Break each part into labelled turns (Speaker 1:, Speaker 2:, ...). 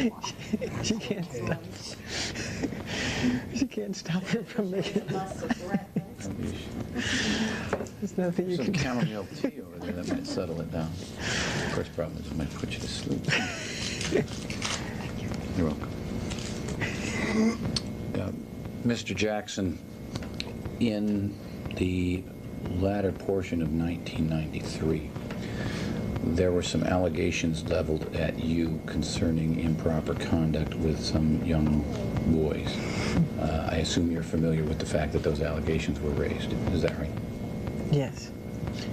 Speaker 1: She can't stop. She can't stop her from making. There's nothing you
Speaker 2: Some
Speaker 1: can do.
Speaker 2: chamomile tea over there that might settle it down. Of course, the problem is it might put you to sleep. You're welcome. Mr. Jackson, in the latter portion of 1993, there were some allegations leveled at you concerning improper conduct with some young boys. I assume you're familiar with the fact that those allegations were raised. Is that right?
Speaker 1: Yes.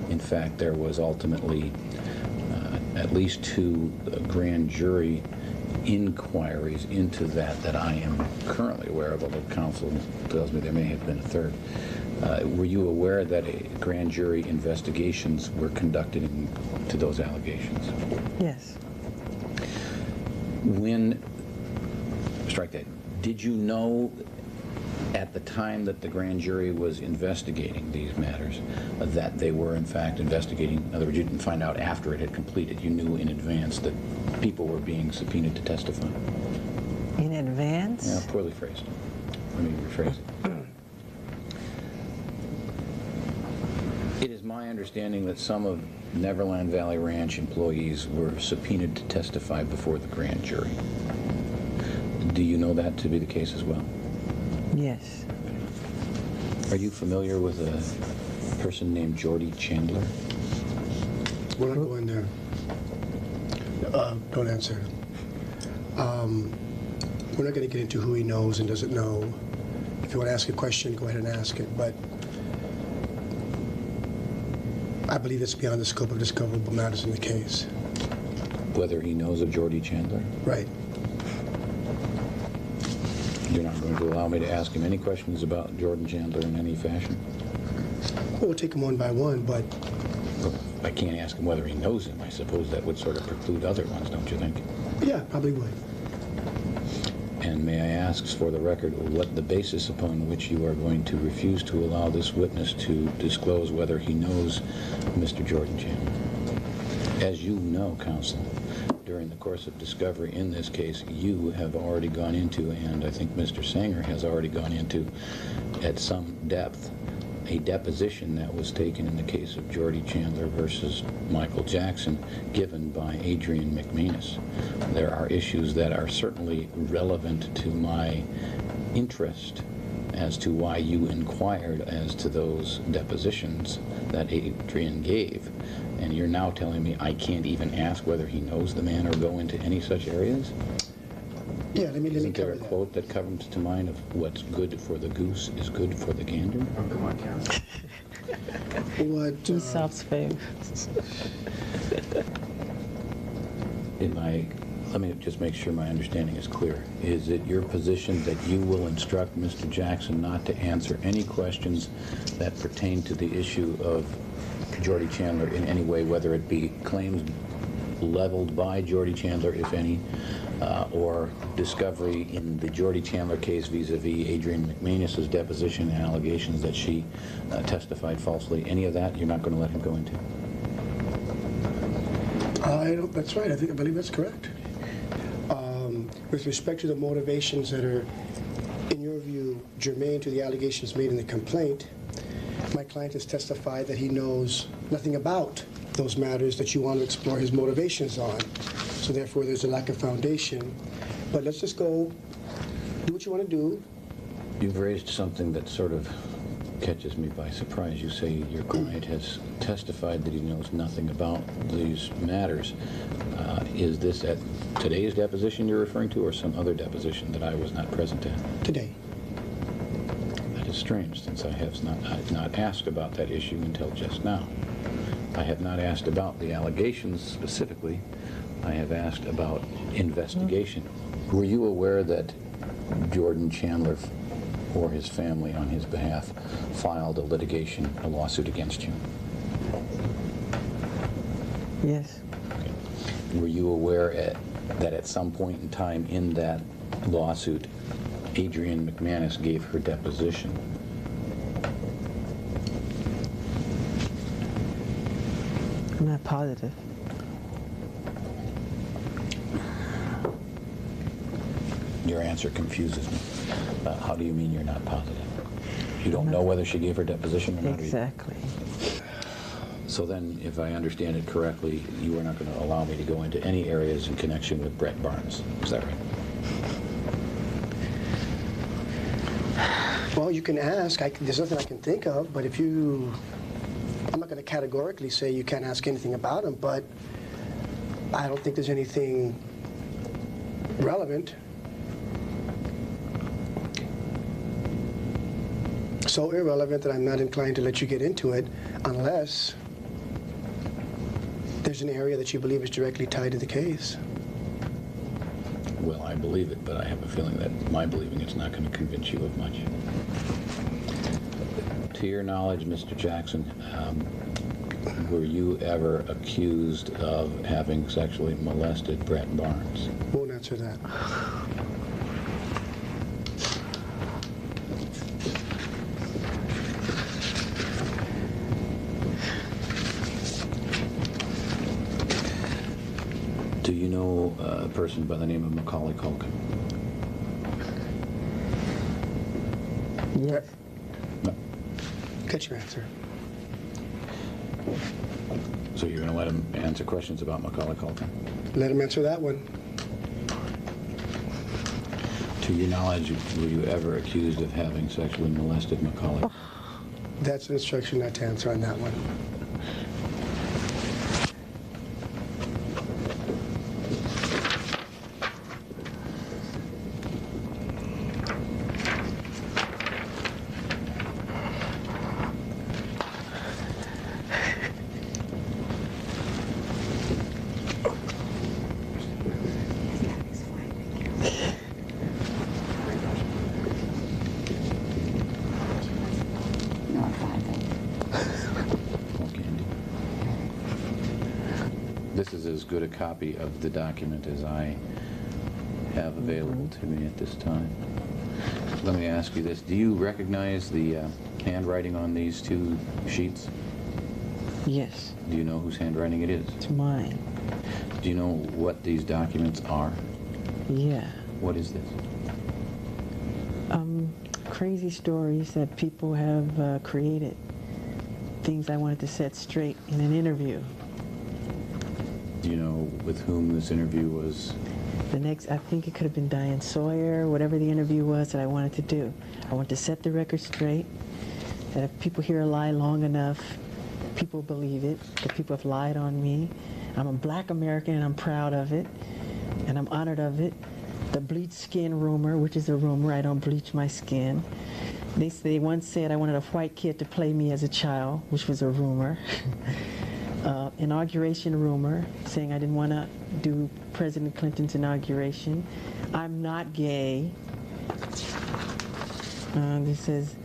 Speaker 2: In fact, there was ultimately at least 2 grand jury inquiries into that I am currently aware of, although counsel tells me there may have been a third. Were you aware that grand jury investigations were conducted into those allegations?
Speaker 1: Yes.
Speaker 2: Strike that, did you know at the time that the grand jury was investigating these matters that they were in fact investigating? In other words, you didn't find out after it had completed. You knew in advance that people were being subpoenaed to testify.
Speaker 1: In advance?
Speaker 2: Yeah, poorly phrased. Let me rephrase it. It is my understanding that some of Neverland Valley Ranch employees were subpoenaed to testify before the grand jury. Do you know that to be the case as well?
Speaker 1: Yes.
Speaker 2: Are you familiar with a person named Jordy Chandler?
Speaker 3: We're not going there. Don't answer. We're not going to get into who he knows and doesn't know. If you want to ask a question, go ahead and ask it. But I believe it's beyond the scope of discoverable matters in the case.
Speaker 2: Whether he knows of Jordy Chandler?
Speaker 3: Right.
Speaker 2: You're not going to allow me to ask him any questions about Jordan Chandler in any fashion?
Speaker 3: Well, we'll take them one by one, but
Speaker 2: I can't ask him whether he knows him. I suppose that would sort of preclude other ones, don't you think?
Speaker 3: yeah, probably would.
Speaker 2: And may I ask for the record what the basis upon which you are going to refuse to allow this witness to disclose whether he knows Mr. Jordan Chandler? As you know, counsel, during the course of discovery in this case, you have already gone into, and I think Mr. Sanger has already gone into at some depth, a deposition that was taken in the case of Jordy Chandler versus Michael Jackson, given by Adrian McManus. There are issues that are certainly relevant to my interest as to why you inquired as to those depositions that Adrian gave. And you're now telling me I can't even ask whether he knows the man or go into any such areas?
Speaker 3: Yeah, let me
Speaker 2: Isn't there
Speaker 3: cover
Speaker 2: a
Speaker 3: that.
Speaker 2: quote that comes to mind of what's good for the goose is good for the gander?
Speaker 4: Oh, come on, counsel.
Speaker 3: What,
Speaker 1: Aesop's fame.
Speaker 2: Let me just make sure my understanding is clear. Is it your position that you will instruct Mr. Jackson not to answer any questions that pertain to the issue of Jordy Chandler in any way, whether it be claims leveled by Jordy Chandler, if any, or discovery in the Jordy Chandler case vis-a-vis Adrian McManus's deposition and allegations that she testified falsely? Any of that you're not going to let him go into?
Speaker 3: That's right. I believe that's correct. With respect to the motivations that are, in your view, germane to the allegations made in the complaint, my client has testified that he knows nothing about those matters that you want to explore his motivations on. So therefore, there's a lack of foundation. But let's just go do what you want to do.
Speaker 2: You've raised something that sort of catches me by surprise. You say your client has testified that he knows nothing about these matters. Is this at today's deposition you're referring to, or some other deposition that I was not present at?
Speaker 3: Today.
Speaker 2: That is strange, since I've not asked about that issue until just now. I have not asked about the allegations specifically. I have asked about investigation. Were you aware that Jordan Chandler or his family on his behalf filed a lawsuit against you?
Speaker 1: Yes.
Speaker 2: Okay. Were you aware that at some point in time in that lawsuit, Adrian McManus gave her deposition?
Speaker 1: I'm not positive.
Speaker 2: your answer confuses me. How do you mean you're not positive? You don't know whether she gave her deposition or not?
Speaker 1: Exactly.
Speaker 2: So then, if I understand it correctly, you are not going to allow me to go into any areas in connection with Brett Barnes. Is that right?
Speaker 3: Well, you can ask. There's nothing I can think of, but if you... I'm not going to categorically say you can't ask anything about him, but I don't think there's anything relevant. So irrelevant that I'm not inclined to let you get into it unless there's an area that you believe is directly tied to the case.
Speaker 2: Well, I believe it, but I have a feeling that my believing it's not going to convince you of much. To your knowledge, Mr. Jackson, were you ever accused of having sexually molested Brett Barnes?
Speaker 3: Won't answer that.
Speaker 2: Do you know a person by the name of Macaulay Culkin?
Speaker 1: Yes.
Speaker 2: No.
Speaker 3: Get your answer.
Speaker 2: So you're going to let him answer questions about Macaulay Culkin?
Speaker 3: Let him answer that one.
Speaker 2: To your knowledge, were you ever accused of having sexually molested Macaulay?
Speaker 3: That's an instruction not to answer on that one.
Speaker 4: No, I'm fine, thank you.
Speaker 2: Okay, Andy. This is as good a copy of the document as I have available to me at this time. Let me ask you this. Do you recognize the handwriting on these two sheets?
Speaker 1: Yes.
Speaker 2: Do you know whose handwriting it is?
Speaker 1: It's mine.
Speaker 2: Do you know what these documents are?
Speaker 1: Yeah.
Speaker 2: What is this?
Speaker 1: Crazy stories that people have created. Things I wanted to set straight in an interview.
Speaker 2: Do you know with whom this interview was?
Speaker 1: The next, I think it could have been Diane Sawyer, whatever the interview was that I wanted to do. I wanted to set the record straight, that if people hear a lie long enough, people believe it, that people have lied on me. I'm a black American and I'm proud of it, and I'm honored of it. The bleach skin rumor, which is a rumor, I don't bleach my skin. They once said I wanted a white kid to play me as a child, which was a rumor. Inauguration rumor, saying I didn't want to do President Clinton's inauguration. I'm not gay. This says,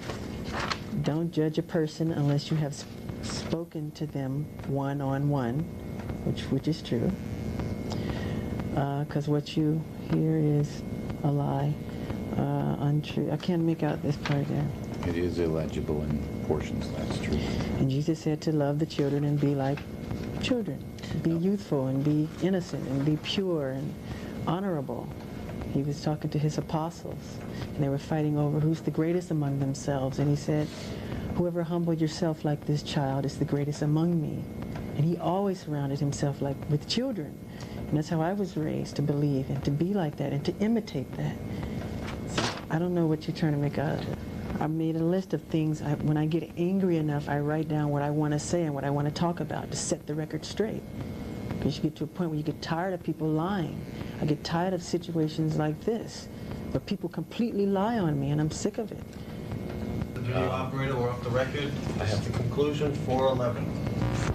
Speaker 1: don't judge a person unless you have spoken to them one-on-one, which is true. Because what you hear is a lie, untrue. I can't make out this part there.
Speaker 2: It is illegible in portions, that's true.
Speaker 1: And Jesus said to love the children and be like children. Be youthful and be innocent and be pure and honorable. He was talking to his apostles, and they were fighting over who's the greatest among themselves. And he said, whoever humbled yourself like this child is the greatest among me. And he always surrounded himself with children. And that's how I was raised, to believe and to be like that and to imitate that. So I don't know what you're trying to make out of it. I made a list of things. When I get angry enough, I write down what I want to say and what I want to talk about to set the record straight. Because you get to a point where you get tired of people lying. I get tired of situations like this, where people completely lie on me, and I'm sick of it.
Speaker 5: The video operator, we're off the record. This is the conclusion, 411.